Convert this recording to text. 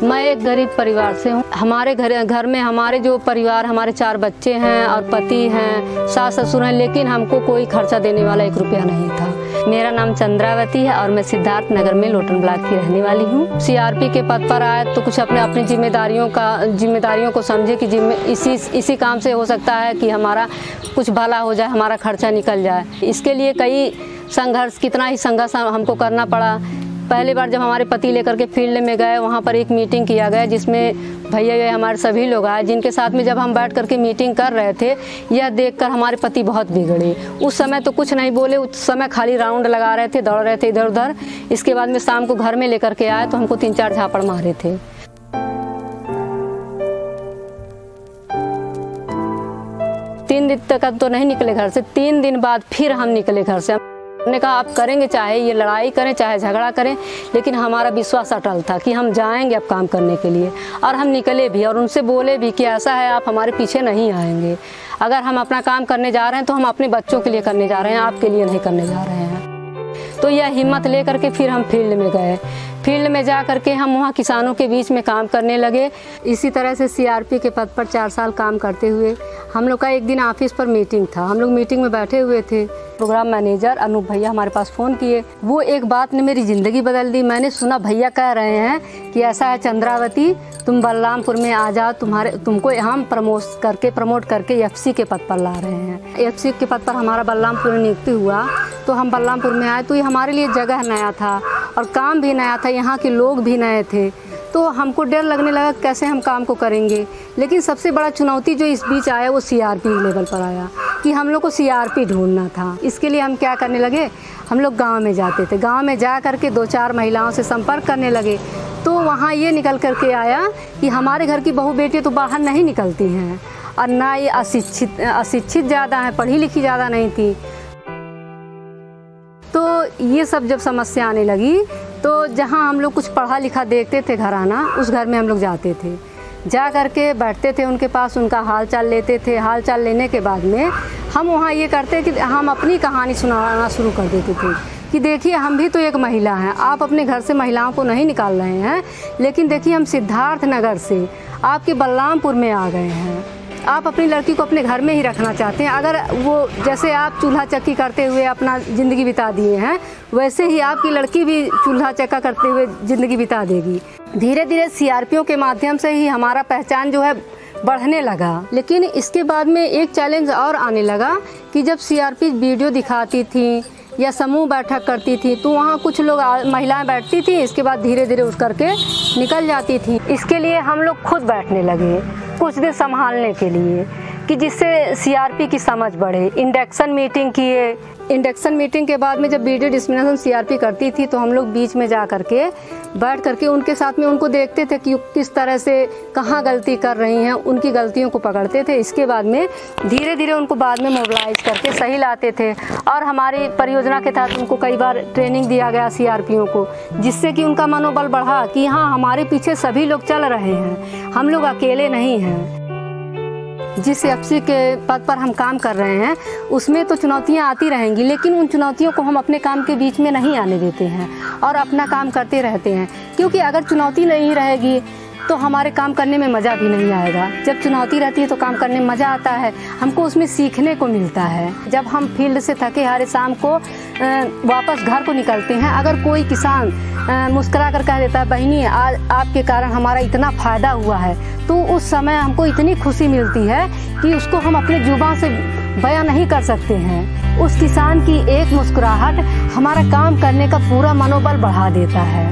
मैं एक गरीब परिवार से हूँ। हमारे घर में हमारे जो परिवार, हमारे 4 बच्चे हैं और पति हैं, सास ससुर हैं, लेकिन हमको कोई खर्चा देने वाला 1 रुपया नहीं था। मेरा नाम चंद्रावती है और मैं सिद्धार्थ नगर में लोटन ब्लॉक की रहने वाली हूँ। सीआरपी के पद पर आए तो कुछ अपनी जिम्मेदारियों को समझे कि इसी काम से हो सकता है कि हमारा कुछ भला हो जाए, हमारा खर्चा निकल जाए। इसके लिए कितना ही संघर्ष हमको करना पड़ा। पहली बार जब हमारे पति लेकर के फील्ड में गए, वहाँ पर एक मीटिंग किया गया जिसमें भैया हमारे सभी लोग आए, जिनके साथ में जब हम बैठ करके मीटिंग कर रहे थे, यह देखकर हमारे पति बहुत बिगड़े। उस समय तो कुछ नहीं बोले, उस समय खाली राउंड लगा रहे थे, दौड़ रहे थे इधर उधर। इसके बाद में शाम को घर में लेकर के आए तो हमको 3-4 झापड़ मारे थे। तीन दिन तक तो नहीं निकले घर से। 3 दिन बाद फिर हम निकले घर से। हमने कहा आप करेंगे, चाहे ये लड़ाई करें चाहे झगड़ा करें, लेकिन हमारा विश्वास अटल था कि हम जाएंगे अब काम करने के लिए। और हम निकले भी और उनसे बोले भी कि ऐसा है, आप हमारे पीछे नहीं आएंगे। अगर हम अपना काम करने जा रहे हैं तो हम अपने बच्चों के लिए करने जा रहे हैं, आपके लिए नहीं करने जा रहे हैं। तो यह हिम्मत लेकर के फिर हम फील्ड में गए। फील्ड में जा करके हम वहाँ किसानों के बीच में काम करने लगे। इसी तरह से सीआरपी के पद पर 4 साल काम करते हुए हम लोग का एक दिन ऑफिस पर मीटिंग था। हम लोग मीटिंग में बैठे हुए थे। प्रोग्राम मैनेजर अनूप भैया हमारे पास फ़ोन किए। वो एक बात ने मेरी ज़िंदगी बदल दी। मैंने सुना भैया कह रहे हैं कि ऐसा है चंद्रावती, तुम बलरामपुर में आ जाओ, तुमको हम प्रमोट करके एफसी के पद पर ला रहे हैं। एफसी के पद पर हमारा बलरामपुर में नियुक्ति हुआ तो हम बलरामपुर में आए। तो ये हमारे लिए जगह नया था और काम भी नया था, यहाँ के लोग भी नए थे। तो हमको डर लगने लगा कैसे हम काम को करेंगे। लेकिन सबसे बड़ा चुनौती जो इस बीच आया वो सीआरपी लेवल पर आया कि हम लोग को सीआरपी ढूंढना था। इसके लिए हम क्या करने लगे, हम लोग गांव में जाते थे। गांव में जा करके 2-4 महिलाओं से संपर्क करने लगे। तो वहाँ ये निकल करके आया कि हमारे घर की बहू बेटी तो बाहर नहीं निकलती हैं और ना ये अशिक्षित ज़्यादा हैं, पढ़ी लिखी ज़्यादा नहीं थी। तो ये सब जब समस्या आने लगी तो जहाँ हम लोग कुछ पढ़ा लिखा देखते थे घराना, उस घर में हम लोग जाते थे। जा करके बैठते थे उनके पास, उनका हाल चाल लेते थे। हाल चाल लेने के बाद में हम वहाँ ये करते कि हम अपनी कहानी सुनाना शुरू कर देते थे कि देखिए हम भी तो एक महिला हैं, आप अपने घर से महिलाओं को नहीं निकाल रहे हैं, लेकिन देखिए हम सिद्धार्थ नगर से आपके बलरामपुर में आ गए हैं। आप अपनी लड़की को अपने घर में ही रखना चाहते हैं। अगर वो जैसे आप चूल्हा चक्की करते हुए अपना ज़िंदगी बिता दिए हैं, वैसे ही आपकी लड़की भी चूल्हा चक्का करते हुए ज़िंदगी बिता देगी। धीरे धीरे सीआरपीओ के माध्यम से ही हमारा पहचान जो है बढ़ने लगा। लेकिन इसके बाद में एक चैलेंज और आने लगा कि जब सीआरपी वीडियो दिखाती थी या समूह बैठक करती थी तो वहाँ कुछ लोग महिलाएं बैठती थी, इसके बाद धीरे धीरे उठ करके निकल जाती थी। इसके लिए हम लोग खुद बैठने लगे कुछ दिन संभालने के लिए कि जिससे सीआरपी की समझ बढ़े। इंडक्शन मीटिंग किए। इंडक्शन मीटिंग के बाद में जब वीडियो डिस्क्रिमिनेशन सीआरपी करती थी तो हम लोग बीच में जा करके बैठ करके उनके साथ में उनको देखते थे कि किस तरह से कहाँ गलती कर रही हैं, उनकी गलतियों को पकड़ते थे। इसके बाद में धीरे धीरे उनको बाद में मोबिलाइज करके सही लाते थे। और हमारी परियोजना के तहत उनको कई बार ट्रेनिंग दिया गया सीआरपीओ को, जिससे कि उनका मनोबल बढ़ा कि हाँ हमारे पीछे सभी लोग चल रहे हैं, हम लोग अकेले नहीं हैं। जिस एफसी के पद पर हम काम कर रहे हैं उसमें तो चुनौतियां आती रहेंगी, लेकिन उन चुनौतियों को हम अपने काम के बीच में नहीं आने देते हैं और अपना काम करते रहते हैं। क्योंकि अगर चुनौती नहीं रहेगी तो हमारे काम करने में मज़ा भी नहीं आएगा। जब चुनौती रहती है तो काम करने में मज़ा आता है, हमको उसमें सीखने को मिलता है। जब हम फील्ड से थके हारे शाम को वापस घर को निकलते हैं, अगर कोई किसान मुस्कुरा कर कह देता है बहनी आज आपके कारण हमारा इतना फ़ायदा हुआ है, तो उस समय हमको इतनी खुशी मिलती है कि उसको हम अपने जुबान से बयां नहीं कर सकते हैं। उस किसान की एक मुस्कुराहट हमारा काम करने का पूरा मनोबल बढ़ा देता है।